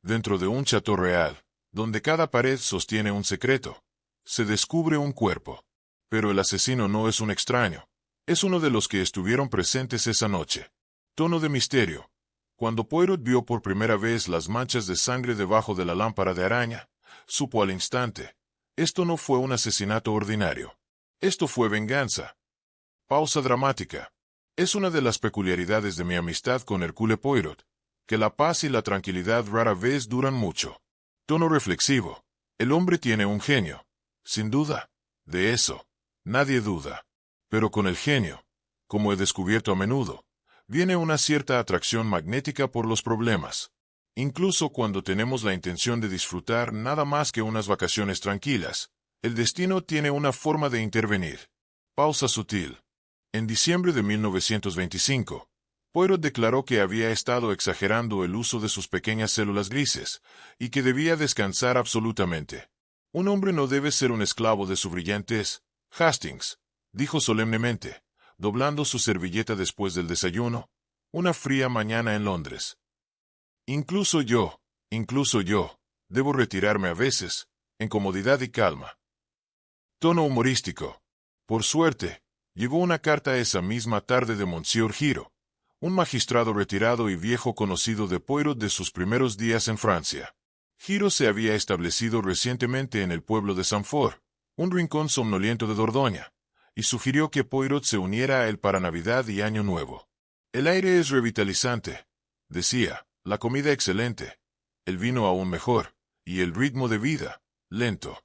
Dentro de un chateau real, donde cada pared sostiene un secreto, se descubre un cuerpo. Pero el asesino no es un extraño. Es uno de los que estuvieron presentes esa noche. Tono de misterio. Cuando Poirot vio por primera vez las manchas de sangre debajo de la lámpara de araña, supo al instante. Esto no fue un asesinato ordinario. Esto fue venganza. Pausa dramática. Es una de las peculiaridades de mi amistad con Hercule Poirot, que la paz y la tranquilidad rara vez duran mucho. Tono reflexivo. El hombre tiene un genio. Sin duda. De eso, nadie duda. Pero con el genio, como he descubierto a menudo, viene una cierta atracción magnética por los problemas. Incluso cuando tenemos la intención de disfrutar nada más que unas vacaciones tranquilas, el destino tiene una forma de intervenir. Pausa sutil. En diciembre de 1925, Poirot declaró que había estado exagerando el uso de sus pequeñas células grises, y que debía descansar absolutamente. Un hombre no debe ser un esclavo de su brillantez, Hastings, dijo solemnemente, doblando su servilleta después del desayuno, una fría mañana en Londres. Incluso yo, debo retirarme a veces, en comodidad y calma. Tono humorístico. Por suerte, llegó una carta esa misma tarde de Monsieur Giraud, un magistrado retirado y viejo conocido de Poirot de sus primeros días en Francia. Giraud se había establecido recientemente en el pueblo de Saint-Fort, un rincón somnoliento de Dordoña, y sugirió que Poirot se uniera a él para Navidad y Año Nuevo. El aire es revitalizante, decía, la comida excelente, el vino aún mejor, y el ritmo de vida, lento.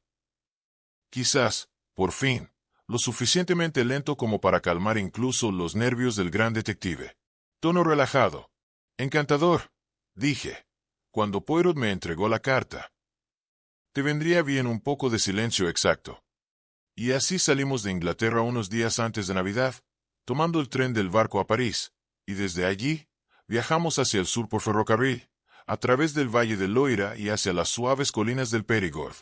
Quizás, por fin, lo suficientemente lento como para calmar incluso los nervios del gran detective. Tono relajado. Encantador, dije, cuando Poirot me entregó la carta. Te vendría bien un poco de silencio exacto. Y así salimos de Inglaterra unos días antes de Navidad, tomando el tren del barco a París, y desde allí, viajamos hacia el sur por ferrocarril, a través del valle del Loira y hacia las suaves colinas del Périgord.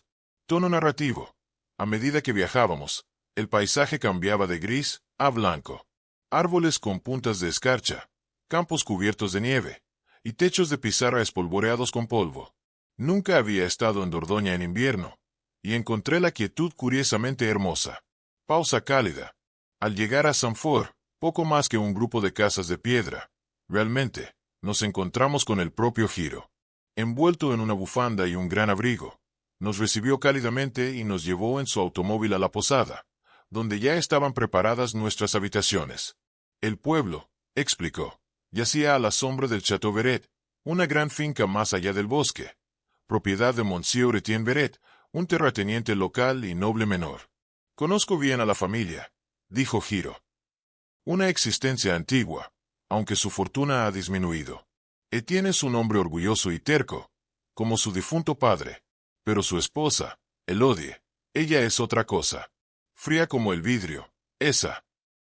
Tono narrativo. A medida que viajábamos, el paisaje cambiaba de gris a blanco. Árboles con puntas de escarcha, campos cubiertos de nieve, y techos de pizarra espolvoreados con polvo. Nunca había estado en Dordoña en invierno, y encontré la quietud curiosamente hermosa. Pausa cálida. Al llegar a Saint-Fort, poco más que un grupo de casas de piedra. Realmente, nos encontramos con el propio Giraud. Envuelto en una bufanda y un gran abrigo, nos recibió cálidamente y nos llevó en su automóvil a la posada, donde ya estaban preparadas nuestras habitaciones. El pueblo, explicó, yacía a la sombra del Château Verret, una gran finca más allá del bosque, propiedad de Monsieur Etienne Verret, un terrateniente local y noble menor. Conozco bien a la familia, dijo Giraud. Una existencia antigua, aunque su fortuna ha disminuido. Etienne es un hombre orgulloso y terco, como su difunto padre, pero su esposa, Elodie, ella es otra cosa. Fría como el vidrio, esa.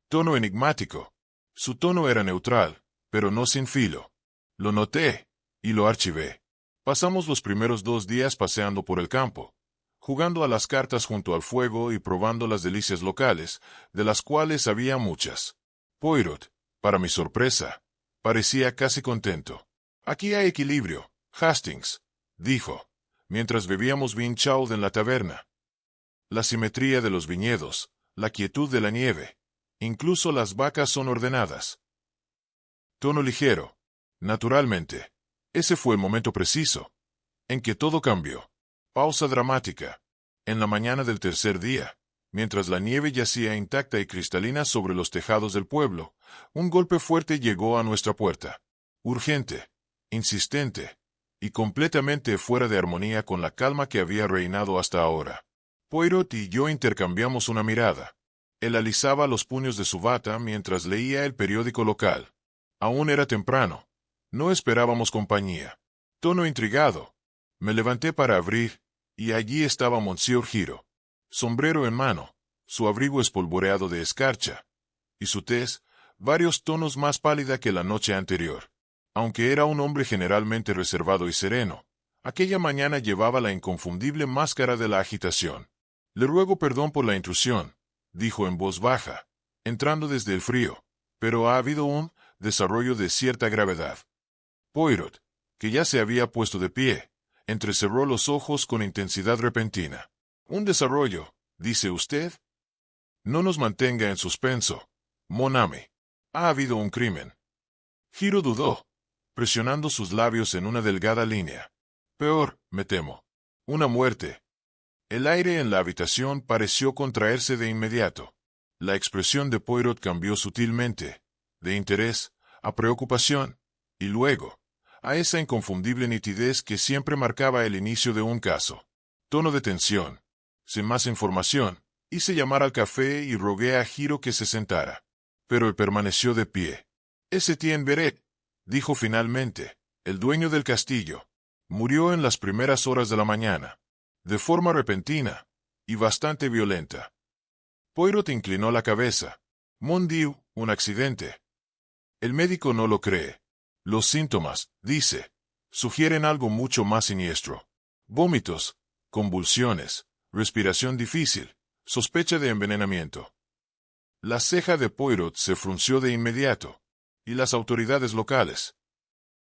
Tono enigmático. Su tono era neutral, pero no sin filo. Lo noté, y lo archivé. Pasamos los primeros 2 días paseando por el campo, jugando a las cartas junto al fuego y probando las delicias locales, de las cuales había muchas. Poirot, para mi sorpresa, parecía casi contento. Aquí hay equilibrio, Hastings, dijo, mientras bebíamos vin chaud en la taberna. La simetría de los viñedos, la quietud de la nieve, incluso las vacas son ordenadas. Tono ligero. Naturalmente, ese fue el momento preciso en que todo cambió. Pausa dramática. En la mañana del tercer día, mientras la nieve yacía intacta y cristalina sobre los tejados del pueblo, un golpe fuerte llegó a nuestra puerta. Urgente, insistente, y completamente fuera de armonía con la calma que había reinado hasta ahora. Poirot y yo intercambiamos una mirada. Él alisaba los puños de su bata mientras leía el periódico local. Aún era temprano. No esperábamos compañía. Tono intrigado. Me levanté para abrir, y allí estaba Monsieur Giraud, sombrero en mano, su abrigo espolvoreado de escarcha, y su tez, varios tonos más pálida que la noche anterior. Aunque era un hombre generalmente reservado y sereno, aquella mañana llevaba la inconfundible máscara de la agitación. Le ruego perdón por la intrusión, dijo en voz baja, entrando desde el frío, pero ha habido un desarrollo de cierta gravedad. Poirot, que ya se había puesto de pie, entrecerró los ojos con intensidad repentina. «¿Un desarrollo, dice usted?» «No nos mantenga en suspenso, mon ami. Ha habido un crimen». Hiro dudó, presionando sus labios en una delgada línea. «Peor, me temo. Una muerte». El aire en la habitación pareció contraerse de inmediato. La expresión de Poirot cambió sutilmente, de interés a preocupación, y luego, a esa inconfundible nitidez que siempre marcaba el inicio de un caso. Tono de tensión. Sin más información, hice llamar al café y rogué a Hiro que se sentara. Pero él permaneció de pie. «Etienne Verret», dijo finalmente, «el dueño del castillo, murió en las primeras horas de la mañana, de forma repentina y bastante violenta». Poirot inclinó la cabeza. «Mon Dieu, un accidente». El médico no lo cree. Los síntomas, dice, sugieren algo mucho más siniestro. Vómitos, convulsiones, respiración difícil, sospecha de envenenamiento. La ceja de Poirot se frunció de inmediato. ¿Y las autoridades locales?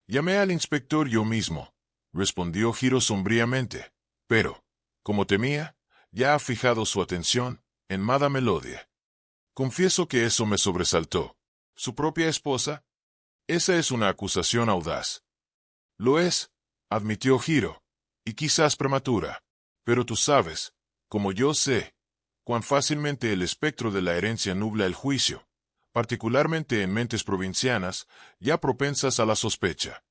«Llamé al inspector yo mismo», respondió Hiro sombríamente, «pero, como temía, ya ha fijado su atención en Madame Elodie». Confieso que eso me sobresaltó. ¿Su propia esposa? Esa es una acusación audaz. Lo es, admitió Hiro, y quizás prematura. Pero tú sabes, como yo sé, cuán fácilmente el espectro de la herencia nubla el juicio, particularmente en mentes provincianas, ya propensas a la sospecha.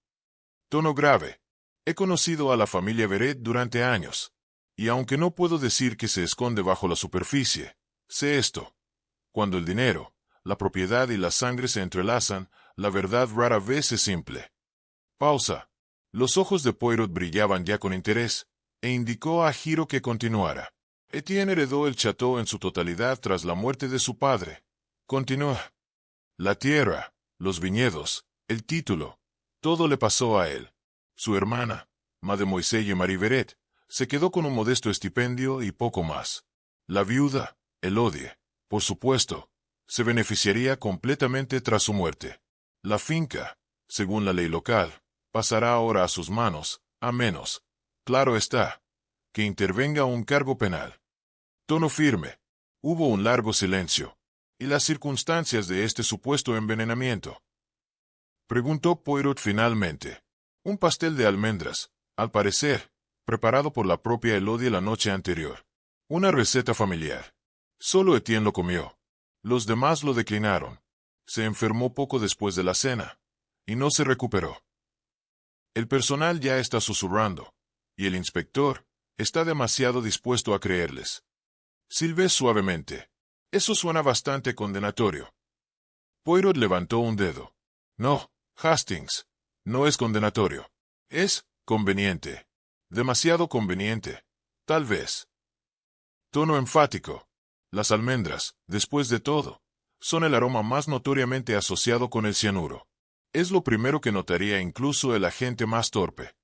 Tono grave. He conocido a la familia Verret durante años, y aunque no puedo decir que se esconde bajo la superficie, sé esto. Cuando el dinero, la propiedad y la sangre se entrelazan, la verdad rara vez es simple. Pausa. Los ojos de Poirot brillaban ya con interés, e indicó a Hiro que continuara. Etienne heredó el château en su totalidad tras la muerte de su padre. Continúa. La tierra, los viñedos, el título, todo le pasó a él. Su hermana, Mademoiselle Marie Verret, se quedó con un modesto estipendio y poco más. La viuda, Elodie, por supuesto, se beneficiaría completamente tras su muerte. La finca, según la ley local, pasará ahora a sus manos, a menos, claro está, que intervenga un cargo penal. Tono firme. Hubo un largo silencio. ¿Y las circunstancias de este supuesto envenenamiento? Preguntó Poirot finalmente. Un pastel de almendras, al parecer, preparado por la propia Elodie la noche anterior. Una receta familiar. Solo Etienne lo comió. Los demás lo declinaron. Se enfermó poco después de la cena, y no se recuperó. El personal ya está susurrando, y el inspector está demasiado dispuesto a creerles. Silbé suavemente. Eso suena bastante condenatorio. Poirot levantó un dedo. No, Hastings, no es condenatorio. Es conveniente. Demasiado conveniente. Tal vez. Tono enfático. Las almendras, después de todo, son el aroma más notoriamente asociado con el cianuro. Es lo primero que notaría incluso el agente más torpe.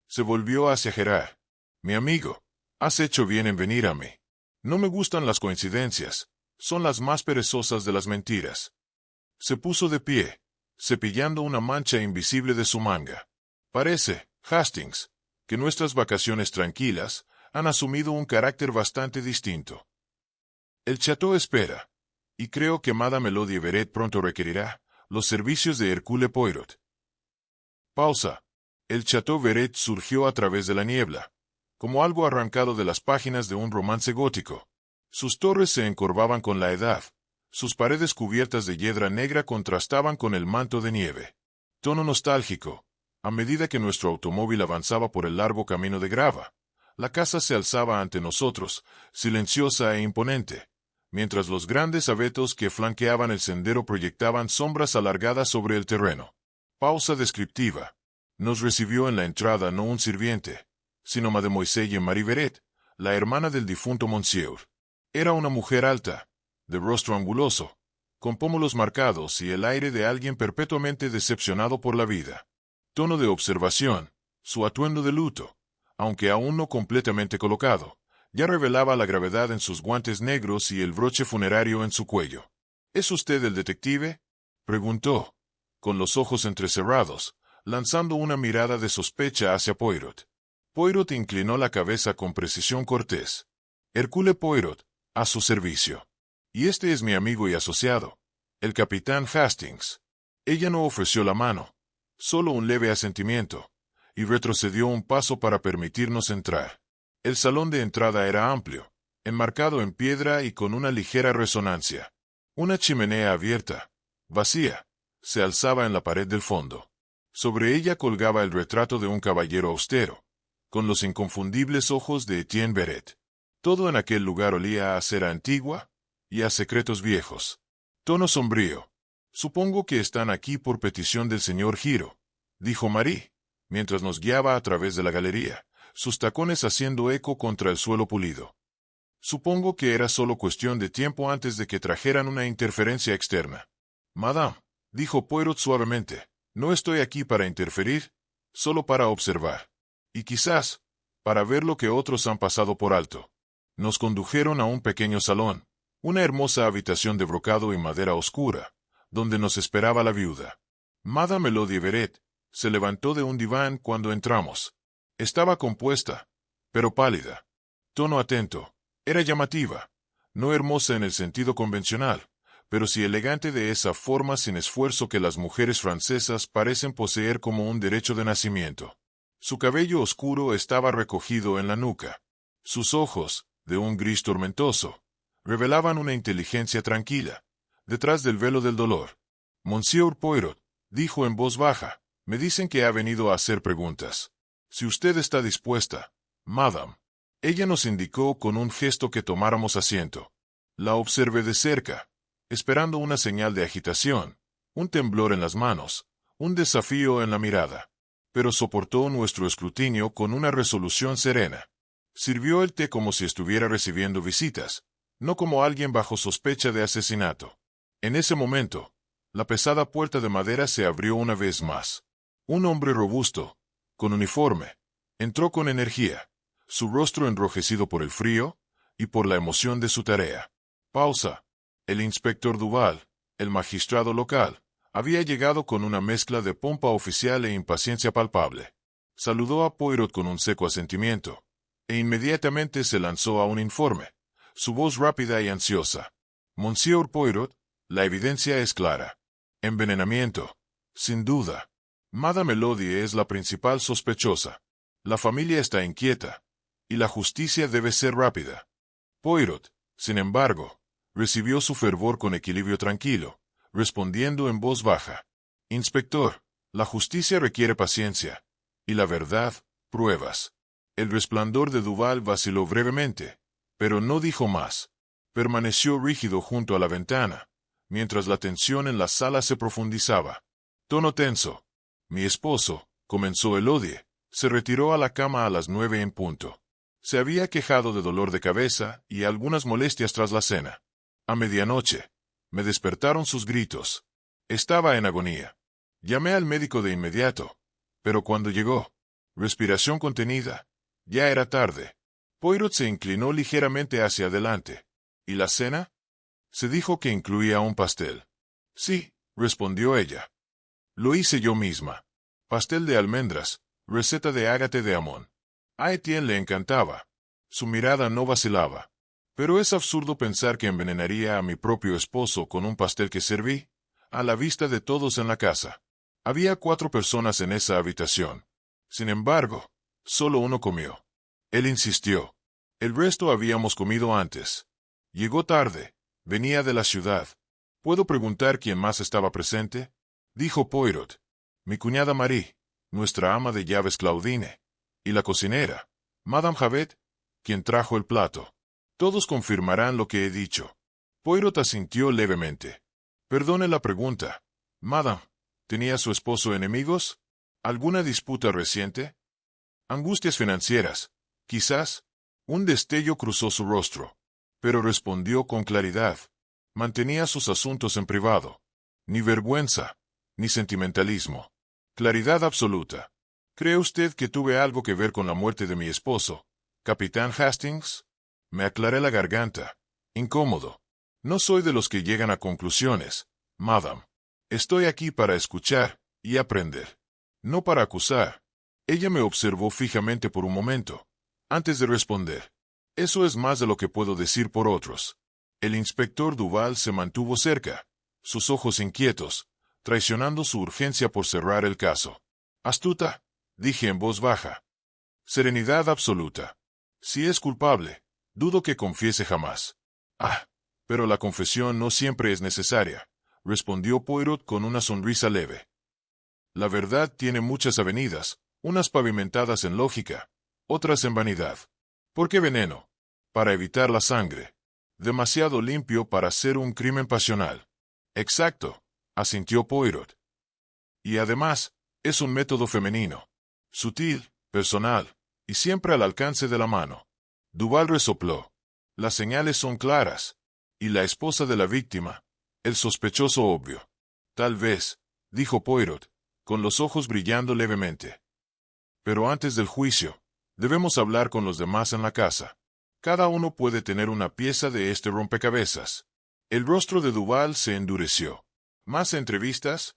Se volvió hacia Gerard. Mi amigo, has hecho bien en venir a mí. No me gustan las coincidencias, son las más perezosas de las mentiras. Se puso de pie, cepillando una mancha invisible de su manga. Parece, Hastings, que nuestras vacaciones tranquilas han asumido un carácter bastante distinto. El château espera, y creo que Madame Elodie Verret pronto requerirá los servicios de Hercule Poirot. Pausa. El château Verret surgió a través de la niebla, como algo arrancado de las páginas de un romance gótico. Sus torres se encorvaban con la edad, sus paredes cubiertas de hiedra negra contrastaban con el manto de nieve. Tono nostálgico. A medida que nuestro automóvil avanzaba por el largo camino de grava, la casa se alzaba ante nosotros, silenciosa e imponente, mientras los grandes abetos que flanqueaban el sendero proyectaban sombras alargadas sobre el terreno. Pausa descriptiva. Nos recibió en la entrada no un sirviente, sino Mademoiselle Marie Verret, la hermana del difunto Monsieur. Era una mujer alta, de rostro anguloso, con pómulos marcados y el aire de alguien perpetuamente decepcionado por la vida. Tono de observación, su atuendo de luto, aunque aún no completamente colocado, ya revelaba la gravedad en sus guantes negros y el broche funerario en su cuello. ¿Es usted el detective?, preguntó, con los ojos entrecerrados, lanzando una mirada de sospecha hacia Poirot. Poirot inclinó la cabeza con precisión cortés. Hercule Poirot, a su servicio. Y este es mi amigo y asociado, el capitán Hastings. Ella no ofreció la mano, solo un leve asentimiento, y retrocedió un paso para permitirnos entrar. El salón de entrada era amplio, enmarcado en piedra y con una ligera resonancia. Una chimenea abierta, vacía, se alzaba en la pared del fondo. Sobre ella colgaba el retrato de un caballero austero, con los inconfundibles ojos de Etienne Beret. Todo en aquel lugar olía a cera antigua y a secretos viejos. Tono sombrío. Supongo que están aquí por petición del señor Giro, dijo Marie, mientras nos guiaba a través de la galería, sus tacones haciendo eco contra el suelo pulido. Supongo que era solo cuestión de tiempo antes de que trajeran una interferencia externa. Madame, dijo Poirot suavemente, no estoy aquí para interferir, solo para observar. Y quizás, para ver lo que otros han pasado por alto. Nos condujeron a un pequeño salón, una hermosa habitación de brocado y madera oscura, donde nos esperaba la viuda. Madame Elodie Beret se levantó de un diván cuando entramos. Estaba compuesta, pero pálida. Tono atento. Era llamativa. No hermosa en el sentido convencional, pero sí elegante de esa forma sin esfuerzo que las mujeres francesas parecen poseer como un derecho de nacimiento. Su cabello oscuro estaba recogido en la nuca. Sus ojos, de un gris tormentoso, revelaban una inteligencia tranquila, detrás del velo del dolor. Monsieur Poirot, dijo en voz baja, me dicen que ha venido a hacer preguntas. Si usted está dispuesta, madame. Ella nos indicó con un gesto que tomáramos asiento. La observé de cerca, esperando una señal de agitación, un temblor en las manos, un desafío en la mirada. Pero soportó nuestro escrutinio con una resolución serena. Sirvió el té como si estuviera recibiendo visitas, no como alguien bajo sospecha de asesinato. En ese momento, la pesada puerta de madera se abrió una vez más. Un hombre robusto, con uniforme, entró con energía, su rostro enrojecido por el frío y por la emoción de su tarea. Pausa. El inspector Duval, el magistrado local, había llegado con una mezcla de pompa oficial e impaciencia palpable. Saludó a Poirot con un seco asentimiento, e inmediatamente se lanzó a un informe, su voz rápida y ansiosa. Monsieur Poirot, la evidencia es clara. Envenenamiento. Sin duda. Madame Elodie es la principal sospechosa. La familia está inquieta, y la justicia debe ser rápida. Poirot, sin embargo, recibió su fervor con equilibrio tranquilo, respondiendo en voz baja. Inspector, la justicia requiere paciencia, y la verdad, pruebas. El resplandor de Duval vaciló brevemente, pero no dijo más. Permaneció rígido junto a la ventana, mientras la tensión en la sala se profundizaba. Tono tenso. Mi esposo, comenzó Elodie, se retiró a la cama a las 9 en punto. Se había quejado de dolor de cabeza y algunas molestias tras la cena. A medianoche, me despertaron sus gritos. Estaba en agonía. Llamé al médico de inmediato, pero cuando llegó, respiración contenida, ya era tarde. Poirot se inclinó ligeramente hacia adelante. ¿Y la cena? Se dijo que incluía un pastel. Sí, respondió ella. Lo hice yo misma. Pastel de almendras, receta de Ágate de Amón. A Etienne le encantaba. Su mirada no vacilaba. Pero es absurdo pensar que envenenaría a mi propio esposo con un pastel que serví, a la vista de todos en la casa. Había 4 personas en esa habitación. Sin embargo, solo uno comió. Él insistió. El resto habíamos comido antes. Llegó tarde. Venía de la ciudad. ¿Puedo preguntar quién más estaba presente? Dijo Poirot. Mi cuñada Marie, nuestra ama de llaves Claudine, y la cocinera, Madame Javet, quien trajo el plato. Todos confirmarán lo que he dicho. Poirot asintió levemente. Perdone la pregunta. Madame, ¿tenía su esposo enemigos? ¿Alguna disputa reciente? Angustias financieras, quizás. Un destello cruzó su rostro, pero respondió con claridad. Mantenía sus asuntos en privado. Ni vergüenza, ni sentimentalismo. Claridad absoluta. ¿Cree usted que tuve algo que ver con la muerte de mi esposo, capitán Hastings? Me aclaré la garganta. Incómodo. No soy de los que llegan a conclusiones, madame. Estoy aquí para escuchar y aprender. No para acusar. Ella me observó fijamente por un momento, antes de responder. Eso es más de lo que puedo decir por otros. El inspector Duval se mantuvo cerca, sus ojos inquietos, traicionando su urgencia por cerrar el caso. Astuta, dije en voz baja. Serenidad absoluta. Si es culpable, dudo que confiese jamás. Ah, pero la confesión no siempre es necesaria, respondió Poirot con una sonrisa leve. La verdad tiene muchas avenidas, unas pavimentadas en lógica, otras en vanidad. ¿Por qué veneno? Para evitar la sangre. Demasiado limpio para ser un crimen pasional. Exacto, asintió Poirot. Y además, es un método femenino. Sutil, personal, y siempre al alcance de la mano. Duval resopló. Las señales son claras. Y la esposa de la víctima, el sospechoso obvio. Tal vez, dijo Poirot, con los ojos brillando levemente. Pero antes del juicio, debemos hablar con los demás en la casa. Cada uno puede tener una pieza de este rompecabezas. El rostro de Duval se endureció. ¿Más entrevistas?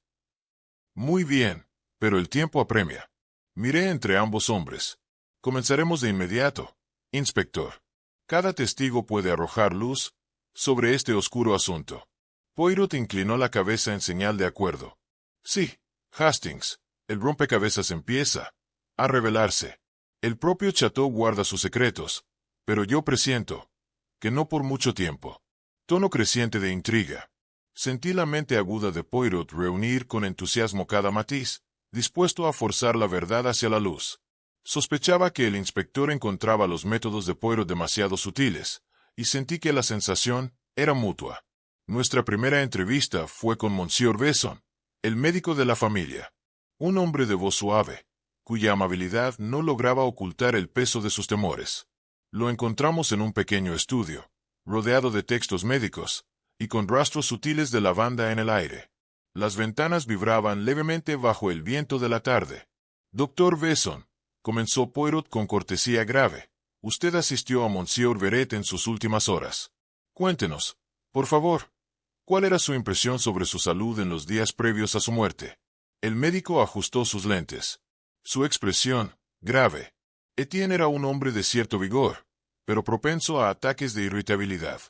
Muy bien, pero el tiempo apremia. Miré entre ambos hombres. Comenzaremos de inmediato, inspector. Cada testigo puede arrojar luz sobre este oscuro asunto. Poirot inclinó la cabeza en señal de acuerdo. Sí, Hastings, el rompecabezas empieza a revelarse. El propio Chateau guarda sus secretos, pero yo presiento que no por mucho tiempo. Tono creciente de intriga. Sentí la mente aguda de Poirot reunir con entusiasmo cada matiz, dispuesto a forzar la verdad hacia la luz. Sospechaba que el inspector encontraba los métodos de Poirot demasiado sutiles, y sentí que la sensación era mutua. Nuestra primera entrevista fue con Monsieur Besson, el médico de la familia. Un hombre de voz suave, cuya amabilidad no lograba ocultar el peso de sus temores. Lo encontramos en un pequeño estudio, rodeado de textos médicos, y con rastros sutiles de lavanda en el aire. Las ventanas vibraban levemente bajo el viento de la tarde. Doctor Besson, comenzó Poirot con cortesía grave, usted asistió a Monsieur Verret en sus últimas horas. Cuéntenos, por favor, ¿cuál era su impresión sobre su salud en los días previos a su muerte? El médico ajustó sus lentes. Su expresión, grave. Etienne era un hombre de cierto vigor, pero propenso a ataques de irritabilidad.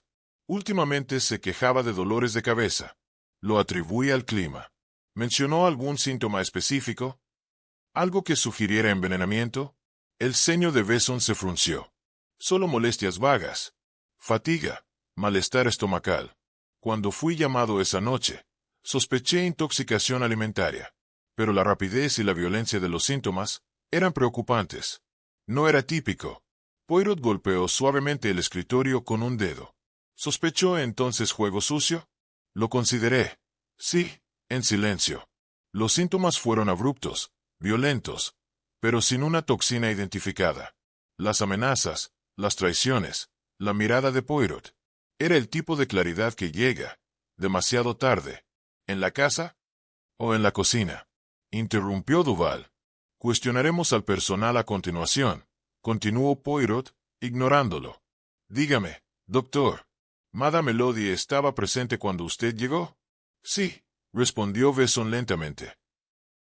Últimamente se quejaba de dolores de cabeza. Lo atribuía al clima. ¿Mencionó algún síntoma específico? ¿Algo que sugiriera envenenamiento? El ceño de Besson se frunció. Solo molestias vagas. Fatiga. Malestar estomacal. Cuando fui llamado esa noche, sospeché intoxicación alimentaria. Pero la rapidez y la violencia de los síntomas eran preocupantes. No era típico. Poirot golpeó suavemente el escritorio con un dedo. ¿Sospechó entonces juego sucio? Lo consideré. Sí, en silencio. Los síntomas fueron abruptos, violentos, pero sin una toxina identificada. Las amenazas, las traiciones, la mirada de Poirot. Era el tipo de claridad que llega, demasiado tarde, en la casa o en la cocina. Interrumpió Duval. Cuestionaremos al personal a continuación, continuó Poirot, ignorándolo. Dígame, doctor. ¿Madame Elodie estaba presente cuando usted llegó? Sí, respondió Besson lentamente.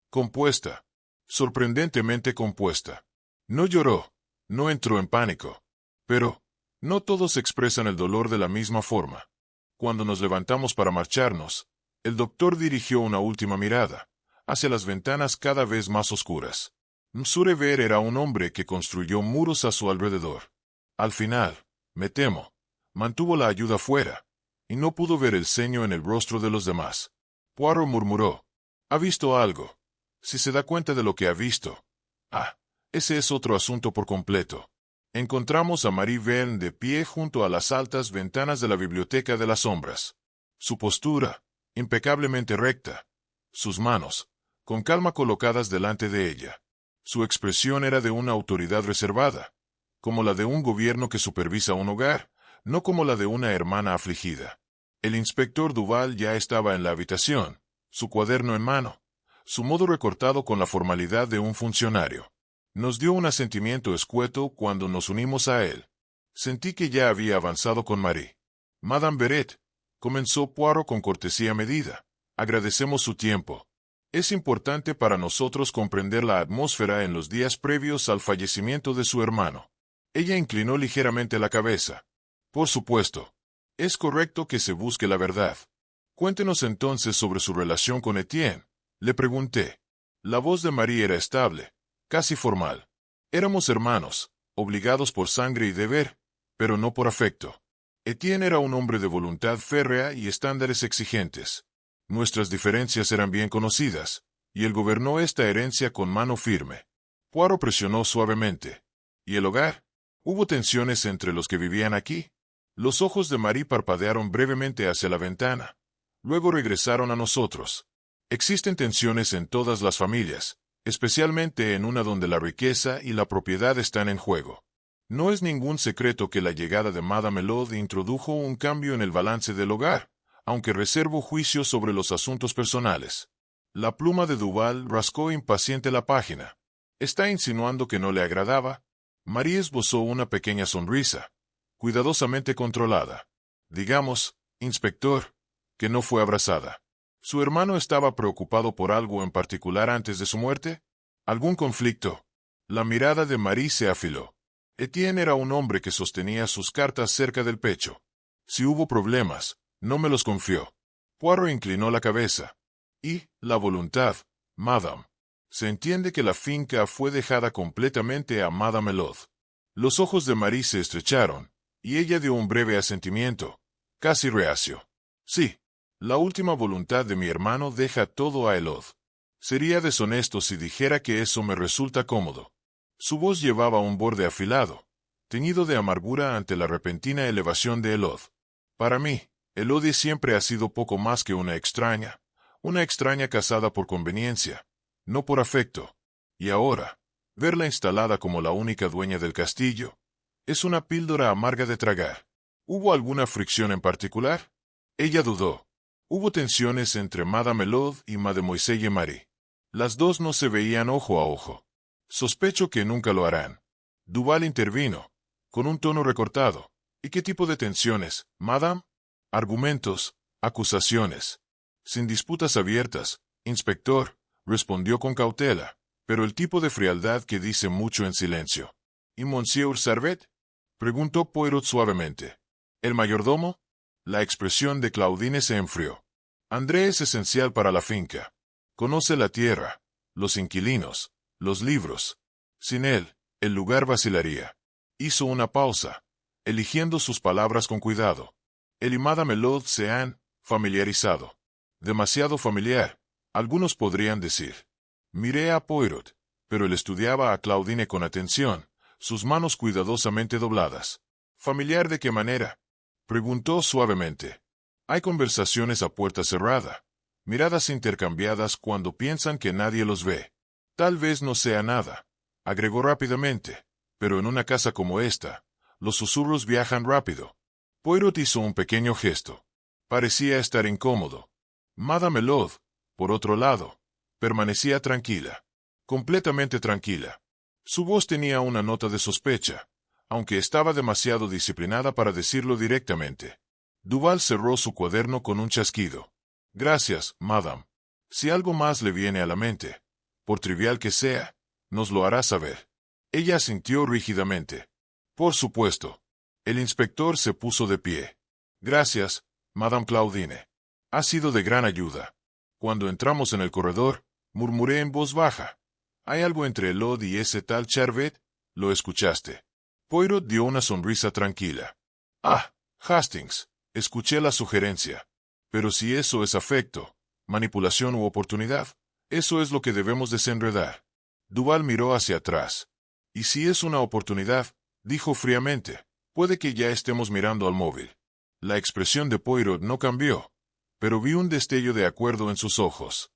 Compuesta. Sorprendentemente compuesta. No lloró, no entró en pánico. Pero, no todos expresan el dolor de la misma forma. Cuando nos levantamos para marcharnos, el doctor dirigió una última mirada hacia las ventanas cada vez más oscuras. Monsieur Ver era un hombre que construyó muros a su alrededor. Al final, me temo, mantuvo la ayuda fuera, y no pudo ver el ceño en el rostro de los demás. Poirot murmuró. ¿Ha visto algo? Si se da cuenta de lo que ha visto. Ah, ese es otro asunto por completo. Encontramos a Marie Verne de pie junto a las altas ventanas de la Biblioteca de las Sombras. Su postura, impecablemente recta. Sus manos, con calma colocadas delante de ella. Su expresión era de una autoridad reservada, como la de un gobierno que supervisa un hogar, no como la de una hermana afligida. El inspector Duval ya estaba en la habitación, su cuaderno en mano, su modo recortado con la formalidad de un funcionario. Nos dio un asentimiento escueto cuando nos unimos a él. Sentí que ya había avanzado con Marie. Madame Verret, comenzó Poirot con cortesía medida. Agradecemos su tiempo. Es importante para nosotros comprender la atmósfera en los días previos al fallecimiento de su hermano. Ella inclinó ligeramente la cabeza. Por supuesto. Es correcto que se busque la verdad. Cuéntenos entonces sobre su relación con Etienne, le pregunté. La voz de Marie era estable, casi formal. Éramos hermanos, obligados por sangre y deber, pero no por afecto. Etienne era un hombre de voluntad férrea y estándares exigentes. Nuestras diferencias eran bien conocidas, y él gobernó esta herencia con mano firme. Poirot presionó suavemente. ¿Y el hogar? ¿Hubo tensiones entre los que vivían aquí? Los ojos de Marie parpadearon brevemente hacia la ventana. Luego regresaron a nosotros. Existen tensiones en todas las familias, especialmente en una donde la riqueza y la propiedad están en juego. No es ningún secreto que la llegada de Madame Elod introdujo un cambio en el balance del hogar, aunque reservo juicio sobre los asuntos personales. La pluma de Duval rascó impaciente la página. ¿Está insinuando que no le agradaba? Marie esbozó una pequeña sonrisa, cuidadosamente controlada. Digamos, inspector, que no fue abrazada. ¿Su hermano estaba preocupado por algo en particular antes de su muerte? ¿Algún conflicto? La mirada de Marie se afiló. Etienne era un hombre que sostenía sus cartas cerca del pecho. Si hubo problemas, no me los confió. Poirot inclinó la cabeza. Y, la voluntad, madame. Se entiende que la finca fue dejada completamente a Madame Elod. Los ojos de Marie se estrecharon, y ella dio un breve asentimiento, casi reacio. Sí, la última voluntad de mi hermano deja todo a Elod. Sería deshonesto si dijera que eso me resulta cómodo. Su voz llevaba un borde afilado, teñido de amargura ante la repentina elevación de Elod. Para mí, Elodie siempre ha sido poco más que una extraña casada por conveniencia, no por afecto. Y ahora, verla instalada como la única dueña del castillo, es una píldora amarga de tragar. ¿Hubo alguna fricción en particular? Ella dudó. Hubo tensiones entre Madame Elod y Mademoiselle Marie. Las dos no se veían ojo a ojo. Sospecho que nunca lo harán. Duval intervino, con un tono recortado. ¿Y qué tipo de tensiones, madame? Argumentos, acusaciones. Sin disputas abiertas, inspector, respondió con cautela, pero el tipo de frialdad que dice mucho en silencio. ¿Y Monsieur Servet? Preguntó Poirot suavemente. ¿El mayordomo? La expresión de Claudine se enfrió. André es esencial para la finca. Conoce la tierra, los inquilinos, los libros. Sin él, el lugar vacilaría. Hizo una pausa, eligiendo sus palabras con cuidado. Él y Madame Elod se han familiarizado. Demasiado familiar, algunos podrían decir. Miré a Poirot, pero él estudiaba a Claudine con atención, sus manos cuidadosamente dobladas. ¿Familiar de qué manera? Preguntó suavemente. Hay conversaciones a puerta cerrada, miradas intercambiadas cuando piensan que nadie los ve. Tal vez no sea nada, agregó rápidamente, pero en una casa como esta, los susurros viajan rápido. Poirot hizo un pequeño gesto. Parecía estar incómodo. Madame Elod, por otro lado, permanecía tranquila, completamente tranquila. Su voz tenía una nota de sospecha, aunque estaba demasiado disciplinada para decirlo directamente. Duval cerró su cuaderno con un chasquido. Gracias, madame. Si algo más le viene a la mente, por trivial que sea, nos lo hará saber. Ella asintió rígidamente. Por supuesto. El inspector se puso de pie. Gracias, madame Claudine. Ha sido de gran ayuda. Cuando entramos en el corredor, murmuré en voz baja. ¿Hay algo entre Elod y ese tal Charvet? ¿Lo escuchaste? Poirot dio una sonrisa tranquila. Ah, Hastings, escuché la sugerencia. Pero si eso es afecto, manipulación u oportunidad, eso es lo que debemos desenredar. Duval miró hacia atrás. Y si es una oportunidad, dijo fríamente, puede que ya estemos mirando al móvil. La expresión de Poirot no cambió, pero vi un destello de acuerdo en sus ojos.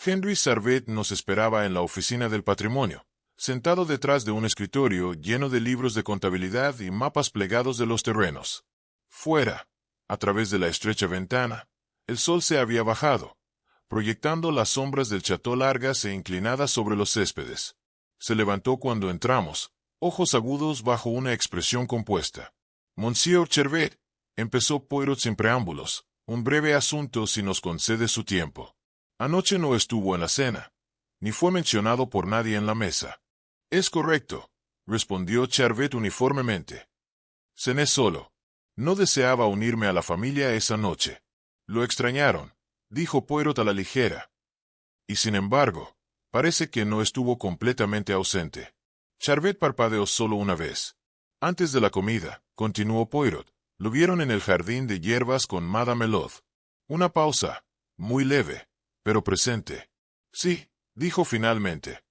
Henry Servet nos esperaba en la oficina del patrimonio, sentado detrás de un escritorio lleno de libros de contabilidad y mapas plegados de los terrenos. Fuera, a través de la estrecha ventana, el sol se había bajado, proyectando las sombras del château largas e inclinadas sobre los céspedes. Se levantó cuando entramos, ojos agudos bajo una expresión compuesta. Monsieur Servet, empezó Poirot sin preámbulos, un breve asunto si nos concede su tiempo. Anoche no estuvo en la cena, ni fue mencionado por nadie en la mesa. Es correcto, respondió Charvet uniformemente. Cené solo. No deseaba unirme a la familia esa noche. Lo extrañaron, dijo Poirot a la ligera. Y sin embargo, parece que no estuvo completamente ausente. Charvet parpadeó solo una vez. Antes de la comida, continuó Poirot, lo vieron en el jardín de hierbas con Madame Melot. Una pausa, muy leve, pero presente. Sí, dijo finalmente.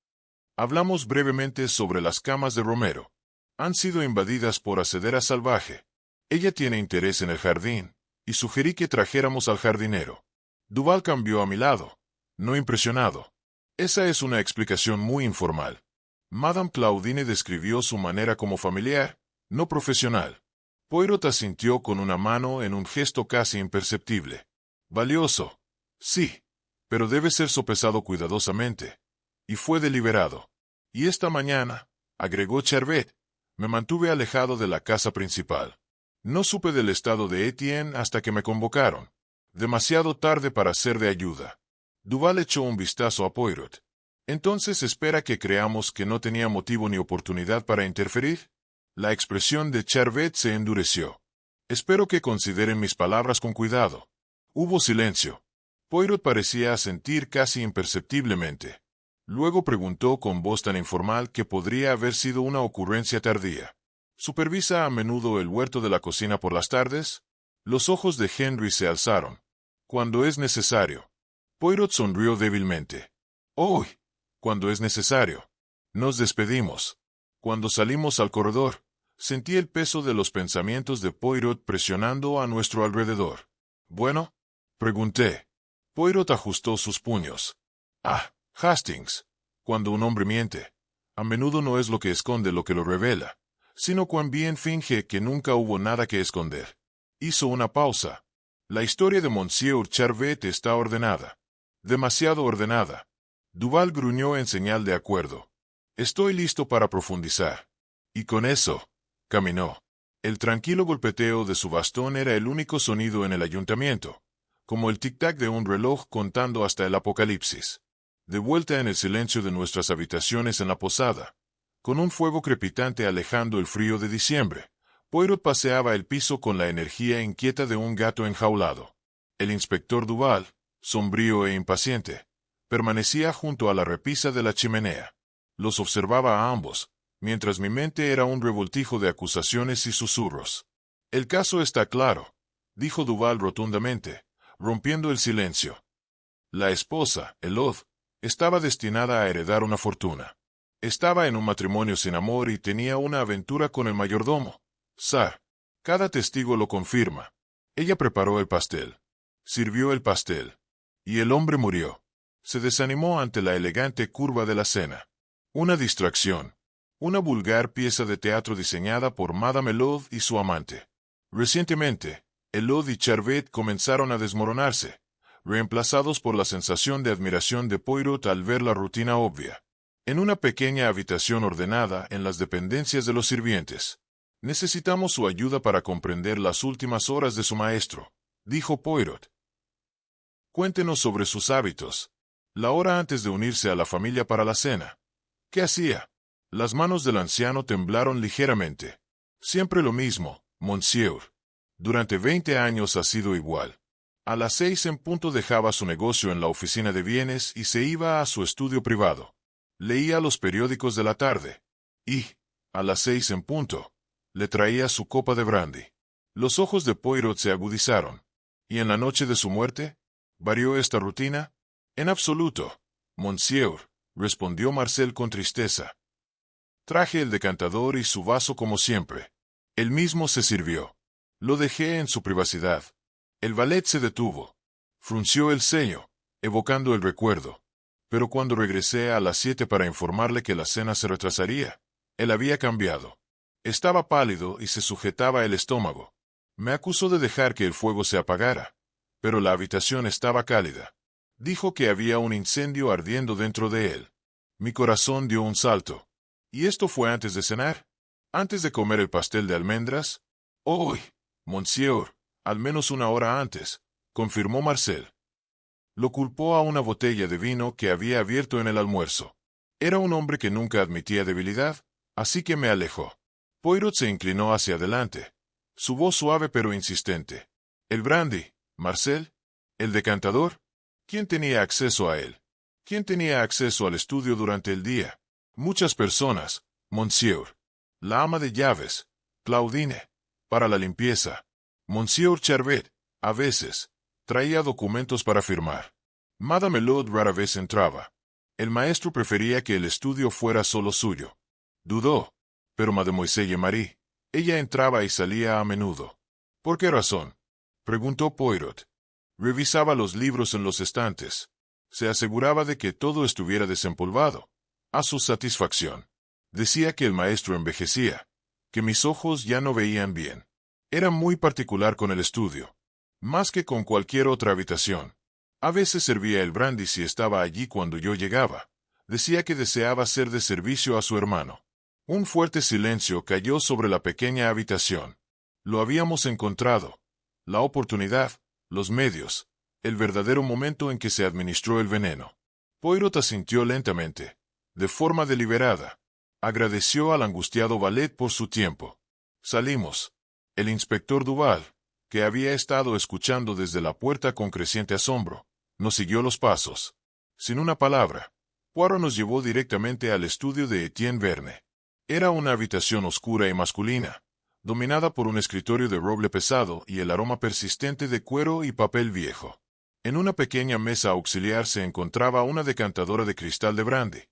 Hablamos brevemente sobre las camas de Romero. Han sido invadidas por acedera salvaje. Ella tiene interés en el jardín, y sugerí que trajéramos al jardinero. Duval cambió a mi lado, no impresionado. Esa es una explicación muy informal. Madame Claudine describió su manera como familiar, no profesional. Poirot asintió con una mano en un gesto casi imperceptible. Valioso. Sí, pero debe ser sopesado cuidadosamente. Y fue deliberado. Y esta mañana, agregó Charvet, me mantuve alejado de la casa principal. No supe del estado de Etienne hasta que me convocaron. Demasiado tarde para ser de ayuda. Duval echó un vistazo a Poirot. ¿Entonces espera que creamos que no tenía motivo ni oportunidad para interferir? La expresión de Charvet se endureció. Espero que consideren mis palabras con cuidado. Hubo silencio. Poirot parecía asentir casi imperceptiblemente. Luego preguntó con voz tan informal que podría haber sido una ocurrencia tardía. ¿Supervisa a menudo el huerto de la cocina por las tardes? Los ojos de Henry se alzaron. Cuando es necesario. Poirot sonrió débilmente. ¡Oh! Cuando es necesario. Nos despedimos. Cuando salimos al corredor, sentí el peso de los pensamientos de Poirot presionando a nuestro alrededor. ¿Bueno? Pregunté. Poirot ajustó sus puños. Ah, Hastings. Cuando un hombre miente, a menudo no es lo que esconde lo que lo revela, sino cuán bien finge que nunca hubo nada que esconder. Hizo una pausa. La historia de Monsieur Charvet está ordenada. Demasiado ordenada. Duval gruñó en señal de acuerdo. Estoy listo para profundizar. Y con eso, caminó. El tranquilo golpeteo de su bastón era el único sonido en el ayuntamiento, como el tic-tac de un reloj contando hasta el apocalipsis. De vuelta en el silencio de nuestras habitaciones en la posada, con un fuego crepitante alejando el frío de diciembre, Poirot paseaba el piso con la energía inquieta de un gato enjaulado. El inspector Duval, sombrío e impaciente, permanecía junto a la repisa de la chimenea. Los observaba a ambos, mientras mi mente era un revoltijo de acusaciones y susurros. El caso está claro, dijo Duval rotundamente, rompiendo el silencio. La esposa, Elod, estaba destinada a heredar una fortuna. Estaba en un matrimonio sin amor y tenía una aventura con el mayordomo, Sar. Cada testigo lo confirma. Ella preparó el pastel. Sirvió el pastel. Y el hombre murió. Se desanimó ante la elegante curva de la cena. Una distracción. Una vulgar pieza de teatro diseñada por Madame Elod y su amante. Recientemente, Elod y Charvet comenzaron a desmoronarse, reemplazados por la sensación de admiración de Poirot al ver la rutina obvia. En una pequeña habitación ordenada en las dependencias de los sirvientes. Necesitamos su ayuda para comprender las últimas horas de su maestro, dijo Poirot. Cuéntenos sobre sus hábitos. La hora antes de unirse a la familia para la cena. ¿Qué hacía? Las manos del anciano temblaron ligeramente. Siempre lo mismo, monsieur. Durante 20 años ha sido igual. A las 6 en punto dejaba su negocio en la oficina de bienes y se iba a su estudio privado. Leía los periódicos de la tarde. Y, a las 6 en punto, le traía su copa de brandy. Los ojos de Poirot se agudizaron. ¿Y en la noche de su muerte? ¿Varió esta rutina? En absoluto, monsieur, respondió Marcel con tristeza. Traje el decantador y su vaso como siempre. Él mismo se sirvió. Lo dejé en su privacidad. El valet se detuvo. Frunció el ceño, evocando el recuerdo. Pero cuando regresé a las 7 para informarle que la cena se retrasaría, él había cambiado. Estaba pálido y se sujetaba el estómago. Me acusó de dejar que el fuego se apagara, pero la habitación estaba cálida. Dijo que había un incendio ardiendo dentro de él. Mi corazón dio un salto. ¿Y esto fue antes de cenar? ¿Antes de comer el pastel de almendras? «Oh, monsieur, al menos una hora antes», confirmó Marcel. Lo culpó a una botella de vino que había abierto en el almuerzo. Era un hombre que nunca admitía debilidad, así que me alejó. Poirot se inclinó hacia adelante. Su voz suave pero insistente. ¿El brandy, Marcel? ¿El decantador? ¿Quién tenía acceso a él? ¿Quién tenía acceso al estudio durante el día? Muchas personas, monsieur. La ama de llaves, Claudine, para la limpieza. Monsieur Charvet, a veces, traía documentos para firmar. Madame Laud rara vez entraba. El maestro prefería que el estudio fuera solo suyo. Dudó, pero Mademoiselle Marie, ella entraba y salía a menudo. ¿Por qué razón?, preguntó Poirot. Revisaba los libros en los estantes. Se aseguraba de que todo estuviera desempolvado. A su satisfacción. Decía que el maestro envejecía, que mis ojos ya no veían bien. Era muy particular con el estudio. Más que con cualquier otra habitación. A veces servía el brandy si estaba allí cuando yo llegaba. Decía que deseaba ser de servicio a su hermano. Un fuerte silencio cayó sobre la pequeña habitación. Lo habíamos encontrado. La oportunidad, los medios, el verdadero momento en que se administró el veneno. Poirot asintió lentamente, de forma deliberada. Agradeció al angustiado valet por su tiempo. Salimos. El inspector Duval, que había estado escuchando desde la puerta con creciente asombro, nos siguió los pasos. Sin una palabra, Poirot nos llevó directamente al estudio de Etienne Verne. Era una habitación oscura y masculina, dominada por un escritorio de roble pesado y el aroma persistente de cuero y papel viejo. En una pequeña mesa auxiliar se encontraba una decantadora de cristal de brandy,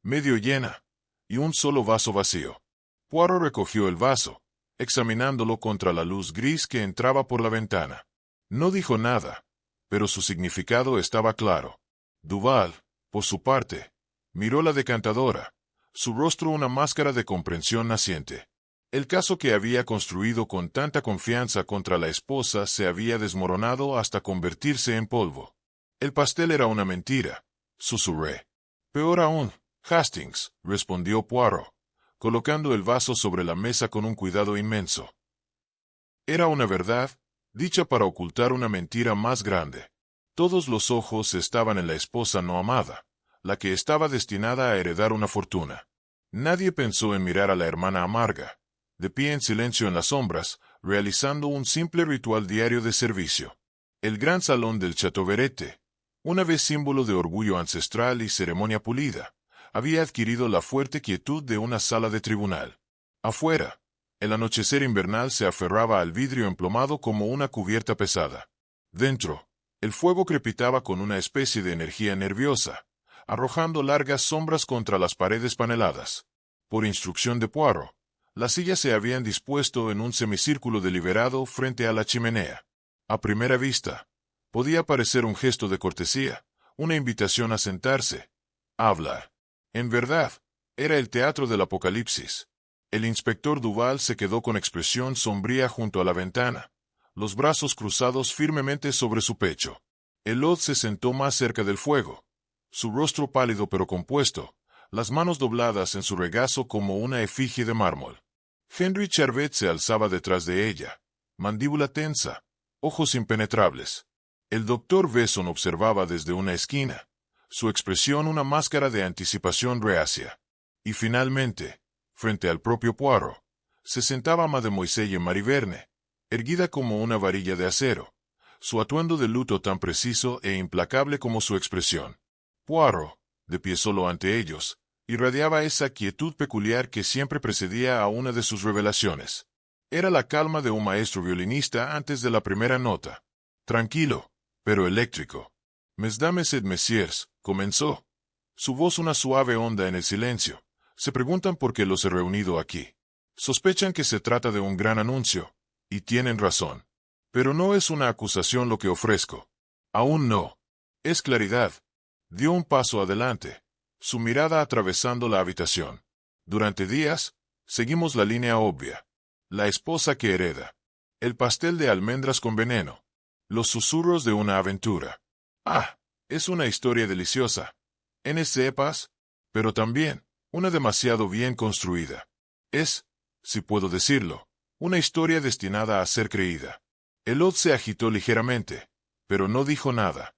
medio llena, y un solo vaso vacío. Poirot recogió el vaso, examinándolo contra la luz gris que entraba por la ventana. No dijo nada, pero su significado estaba claro. Duval, por su parte, miró la decantadora, su rostro una máscara de comprensión naciente. El caso que había construido con tanta confianza contra la esposa se había desmoronado hasta convertirse en polvo. El pastel era una mentira, susurré. Peor aún, Hastings, respondió Poirot, colocando el vaso sobre la mesa con un cuidado inmenso. Era una verdad, dicha para ocultar una mentira más grande. Todos los ojos estaban en la esposa no amada, la que estaba destinada a heredar una fortuna. Nadie pensó en mirar a la hermana amarga, de pie en silencio en las sombras, realizando un simple ritual diario de servicio. El gran salón del Chateau Verete, una vez símbolo de orgullo ancestral y ceremonia pulida, había adquirido la fuerte quietud de una sala de tribunal. Afuera, el anochecer invernal se aferraba al vidrio emplomado como una cubierta pesada. Dentro, el fuego crepitaba con una especie de energía nerviosa, arrojando largas sombras contra las paredes paneladas. Por instrucción de Poirot, las sillas se habían dispuesto en un semicírculo deliberado frente a la chimenea. A primera vista, podía parecer un gesto de cortesía, una invitación a sentarse, a hablar. En verdad, era el teatro del apocalipsis. El inspector Duval se quedó con expresión sombría junto a la ventana, los brazos cruzados firmemente sobre su pecho. Elod se sentó más cerca del fuego, su rostro pálido pero compuesto, las manos dobladas en su regazo como una efigie de mármol. Henry Charvet se alzaba detrás de ella, mandíbula tensa, ojos impenetrables. El doctor Besson observaba desde una esquina, su expresión una máscara de anticipación reacia. Y finalmente, frente al propio Poirot, se sentaba Mademoiselle Marie Verne, erguida como una varilla de acero, su atuendo de luto tan preciso e implacable como su expresión. Poirot, de pie solo ante ellos, irradiaba esa quietud peculiar que siempre precedía a una de sus revelaciones. Era la calma de un maestro violinista antes de la primera nota. Tranquilo, pero eléctrico. Mesdames et messieurs, comenzó. Su voz una suave onda en el silencio. Se preguntan por qué los he reunido aquí. Sospechan que se trata de un gran anuncio, y tienen razón. Pero no es una acusación lo que ofrezco. Aún no. Es claridad. Dio un paso adelante, su mirada atravesando la habitación. Durante días, seguimos la línea obvia. La esposa que hereda. El pastel de almendras con veneno. Los susurros de una aventura. Ah, es una historia deliciosa. En cepas, pero también, una demasiado bien construida. Es, si puedo decirlo, una historia destinada a ser creída. Elod se agitó ligeramente, pero no dijo nada.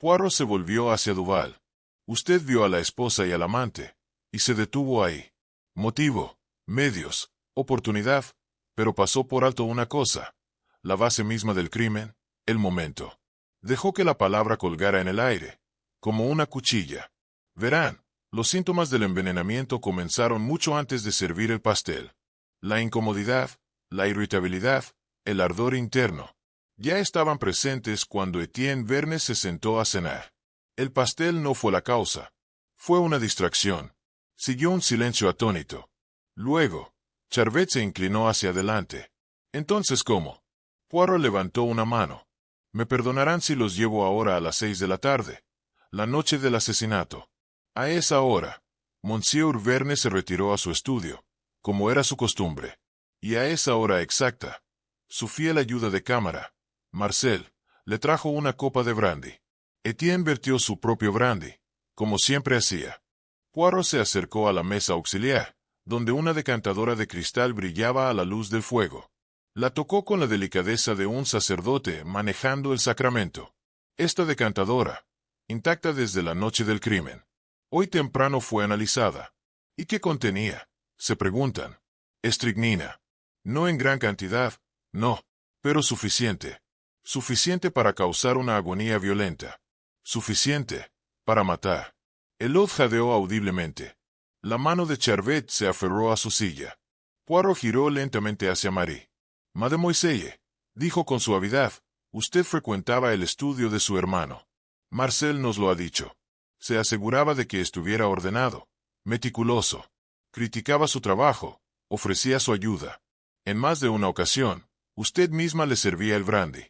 Poirot se volvió hacia Duval. Usted vio a la esposa y al amante, y se detuvo ahí. Motivo, medios, oportunidad, pero pasó por alto una cosa. La base misma del crimen, el momento. Dejó que la palabra colgara en el aire, como una cuchilla. Verán, los síntomas del envenenamiento comenzaron mucho antes de servir el pastel. La incomodidad, la irritabilidad, el ardor interno. Ya estaban presentes cuando Etienne Vernet se sentó a cenar. El pastel no fue la causa. Fue una distracción. Siguió un silencio atónito. Luego, Charvet se inclinó hacia adelante. Entonces, ¿cómo? Poirot levantó una mano. Me perdonarán si los llevo ahora a las 6 de la tarde. La noche del asesinato. A esa hora, Monsieur Vernet se retiró a su estudio, como era su costumbre. Y a esa hora exacta, su fiel ayuda de cámara, Marcel, le trajo una copa de brandy. Etienne vertió su propio brandy, como siempre hacía. Poirot se acercó a la mesa auxiliar, donde una decantadora de cristal brillaba a la luz del fuego. La tocó con la delicadeza de un sacerdote manejando el sacramento. Esta decantadora, intacta desde la noche del crimen, hoy temprano fue analizada. ¿Y qué contenía? Se preguntan. Estricnina. No en gran cantidad, no, pero suficiente. Suficiente para causar una agonía violenta. Suficiente para matar. Elod jadeó audiblemente. La mano de Charvet se aferró a su silla. Poirot giró lentamente hacia Marie. Mademoiselle, dijo con suavidad, usted frecuentaba el estudio de su hermano. Marcel nos lo ha dicho. Se aseguraba de que estuviera ordenado, meticuloso. Criticaba su trabajo, ofrecía su ayuda. En más de una ocasión, usted misma le servía el brandy.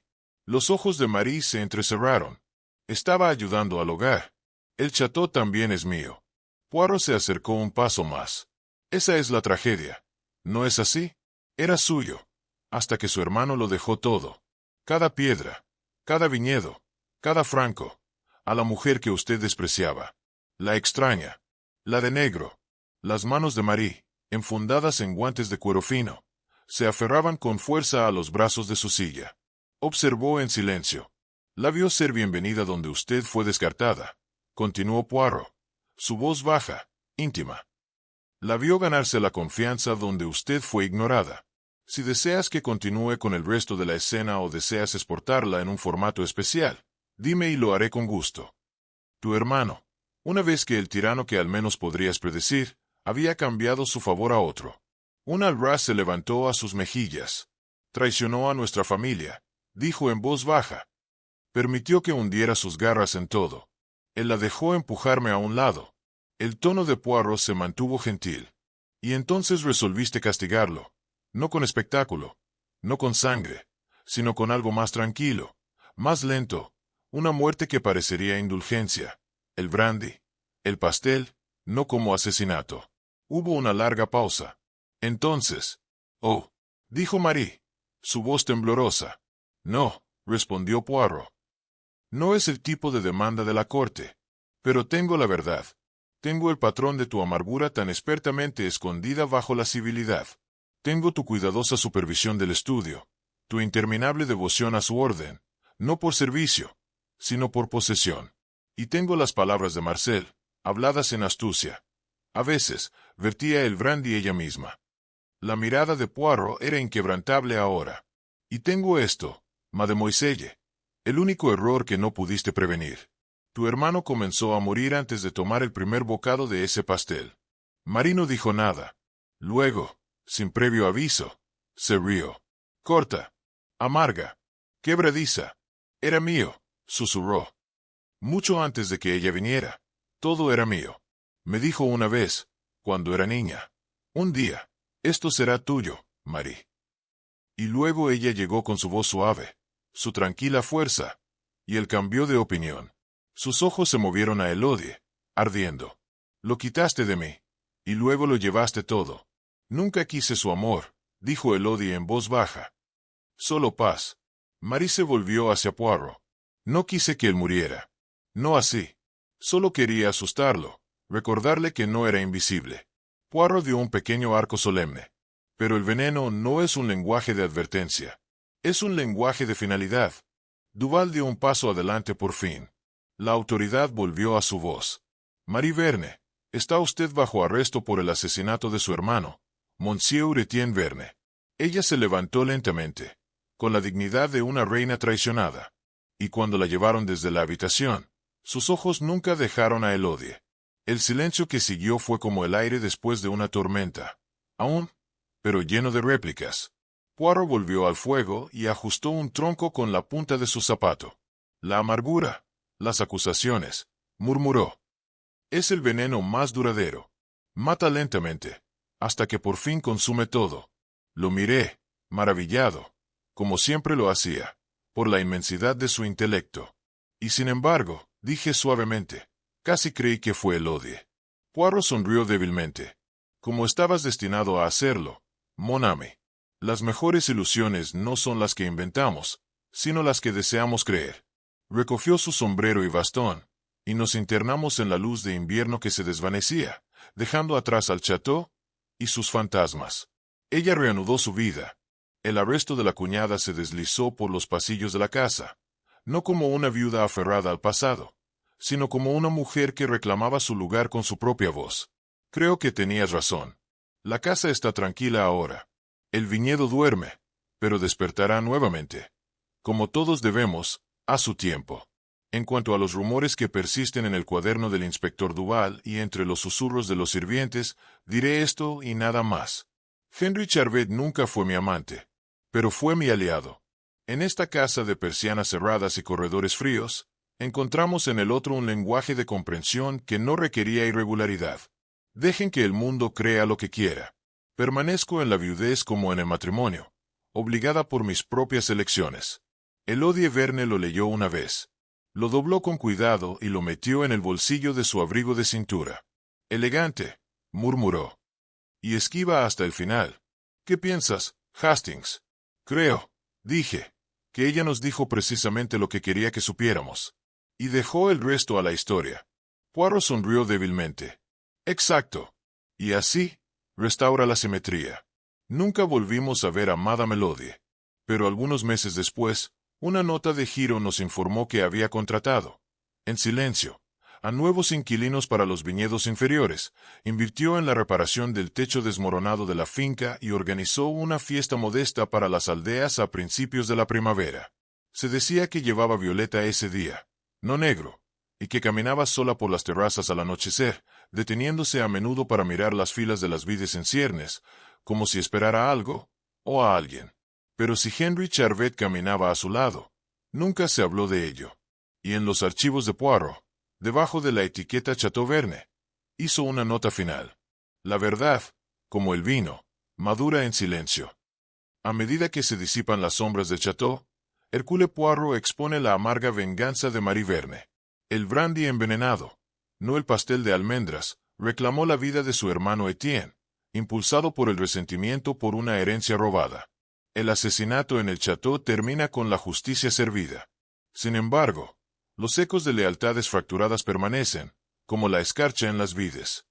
Los ojos de Marie se entrecerraron. Estaba ayudando al hogar. El chateau también es mío. Poirot se acercó un paso más. Esa es la tragedia. ¿No es así? Era suyo. Hasta que su hermano lo dejó todo. Cada piedra, cada viñedo, cada franco. A la mujer que usted despreciaba. La extraña. La de negro. Las manos de Marie, enfundadas en guantes de cuero fino, se aferraban con fuerza a los brazos de su silla. Observó en silencio. La vio ser bienvenida donde usted fue descartada. Continuó Poirot, su voz baja, íntima. La vio ganarse la confianza donde usted fue ignorada. Si deseas que continúe con el resto de la escena o deseas exportarla en un formato especial, dime y lo haré con gusto. Tu hermano, una vez que el tirano que al menos podrías predecir, había cambiado su favor a otro. Un alraz se levantó a sus mejillas. Traicionó a nuestra familia, dijo en voz baja. Permitió que hundiera sus garras en todo. Él la dejó empujarme a un lado. El tono de Poirot se mantuvo gentil. Y entonces resolviste castigarlo. No con espectáculo, no con sangre, sino con algo más tranquilo, más lento, una muerte que parecería indulgencia, el brandy, el pastel, no como asesinato. Hubo una larga pausa. Entonces, oh, dijo Marie, su voz temblorosa. No, respondió Poirot. No es el tipo de demanda de la corte, pero tengo la verdad. Tengo el patrón de tu amargura tan expertamente escondida bajo la civilidad. Tengo tu cuidadosa supervisión del estudio, tu interminable devoción a su orden, no por servicio, sino por posesión. Y tengo las palabras de Marcel, habladas en astucia. A veces, vertía el brandy ella misma. La mirada de Poirot era inquebrantable ahora. Y tengo esto, mademoiselle, el único error que no pudiste prevenir. Tu hermano comenzó a morir antes de tomar el primer bocado de ese pastel. Marie no dijo nada. Luego, sin previo aviso, se rió. Corta, amarga, quebradiza. Era mío, susurró. Mucho antes de que ella viniera, todo era mío. Me dijo una vez, cuando era niña, un día, esto será tuyo, Marie. Y luego ella llegó con su voz suave, su tranquila fuerza, y él cambió de opinión. Sus ojos se movieron a Elodie, ardiendo. Lo quitaste de mí, y luego lo llevaste todo. Nunca quise su amor, dijo Elodie en voz baja. Solo paz. Marie se volvió hacia Poirot. No quise que él muriera. No así. Solo quería asustarlo, recordarle que no era invisible. Poirot dio un pequeño arco solemne. Pero el veneno no es un lenguaje de advertencia. Es un lenguaje de finalidad. Duval dio un paso adelante por fin. La autoridad volvió a su voz. Marie Verne, está usted bajo arresto por el asesinato de su hermano, Monsieur Etienne Verne. Ella se levantó lentamente, con la dignidad de una reina traicionada. Y cuando la llevaron desde la habitación, sus ojos nunca dejaron a Elodie. El silencio que siguió fue como el aire después de una tormenta. Aún, pero lleno de réplicas. Poirot volvió al fuego y ajustó un tronco con la punta de su zapato. La amargura, las acusaciones, murmuró. Es el veneno más duradero. Mata lentamente, hasta que por fin consume todo. Lo miré, maravillado, como siempre lo hacía, por la inmensidad de su intelecto. Y sin embargo, dije suavemente, casi creí que fue Elodie. Poirot sonrió débilmente. Como estabas destinado a hacerlo, mon ami. Las mejores ilusiones no son las que inventamos, sino las que deseamos creer. Recogió su sombrero y bastón, y nos internamos en la luz de invierno que se desvanecía, dejando atrás al château y sus fantasmas. Ella reanudó su vida. El arresto de la cuñada se deslizó por los pasillos de la casa, no como una viuda aferrada al pasado, sino como una mujer que reclamaba su lugar con su propia voz. Creo que tenías razón. La casa está tranquila ahora. El viñedo duerme, pero despertará nuevamente. Como todos debemos, a su tiempo. En cuanto a los rumores que persisten en el cuaderno del inspector Duval y entre los susurros de los sirvientes, diré esto y nada más. Henry Charvet nunca fue mi amante, pero fue mi aliado. En esta casa de persianas cerradas y corredores fríos, encontramos en el otro un lenguaje de comprensión que no requería irregularidad. Dejen que el mundo crea lo que quiera. Permanezco en la viudez como en el matrimonio, obligada por mis propias elecciones. Elodie Verne lo leyó una vez. Lo dobló con cuidado y lo metió en el bolsillo de su abrigo de cintura. Elegante, murmuró. Y esquiva hasta el final. ¿Qué piensas, Hastings? Creo, dije, que ella nos dijo precisamente lo que quería que supiéramos. Y dejó el resto a la historia. Poirot sonrió débilmente. Exacto. Y así, restaura la simetría. Nunca volvimos a ver a Madame Elodie. Pero algunos meses después, una nota de giro nos informó que había contratado, en silencio, a nuevos inquilinos para los viñedos inferiores, invirtió en la reparación del techo desmoronado de la finca y organizó una fiesta modesta para las aldeas a principios de la primavera. Se decía que llevaba violeta ese día, no negro, y que caminaba sola por las terrazas al anochecer, deteniéndose a menudo para mirar las filas de las vides en ciernes, como si esperara algo, o a alguien. Pero si Henry Charvet caminaba a su lado, nunca se habló de ello. Y en los archivos de Poirot, debajo de la etiqueta Chateau Verne, hizo una nota final. La verdad, como el vino, madura en silencio. A medida que se disipan las sombras del Chateau, Hercule Poirot expone la amarga venganza de Marie Verne. El brandy envenenado, no el pastel de almendras, reclamó la vida de su hermano Etienne, impulsado por el resentimiento por una herencia robada. El asesinato en el Chateau termina con la justicia servida. Sin embargo, los ecos de lealtades fracturadas permanecen, como la escarcha en las vides.